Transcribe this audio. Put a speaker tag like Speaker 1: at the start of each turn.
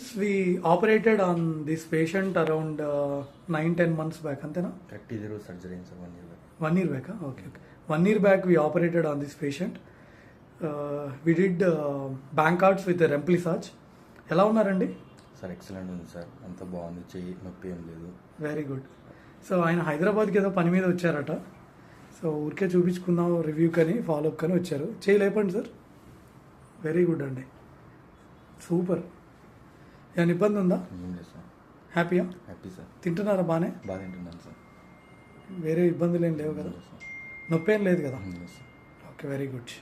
Speaker 1: Since we operated on this patient around 9-10 months back, antena?
Speaker 2: Correct, zero surgery in 1 year back.
Speaker 1: 1 year back, huh? Okay. 1 year back we operated on this patient. We did Bankarts with a Remplisage. ఎలా ఉన్నారండి?
Speaker 2: Sir excellent ఉంది sir, అంత బాగుంది, చెయ్యి నొప్పి ఏం లేదు.
Speaker 1: Very good. So ఆయన హైదరాబాద్కి ఏదో పని మీద వచ్చారట. సో ఊరికే చూపించుకుందాం రివ్యూ కానీ ఫాలోఅప్ కానీ వచ్చారు. చేయి లేపండి సార్. వెరీ గుడ్ అండి, సూపర్. ఏమైనా ఇబ్బంది ఉందా?
Speaker 2: ఏం లేదు సార్.
Speaker 1: హ్యాపీయా?
Speaker 2: Happy sir.
Speaker 1: తింటున్నారా బాగానే?
Speaker 2: బాగా తింటున్నాను సార్.
Speaker 1: వేరే ఇబ్బందులు ఏం లేవు కదా? నొప్పి ఏం లేదు కదా?
Speaker 2: లేదు సార్.
Speaker 1: Okay, very good.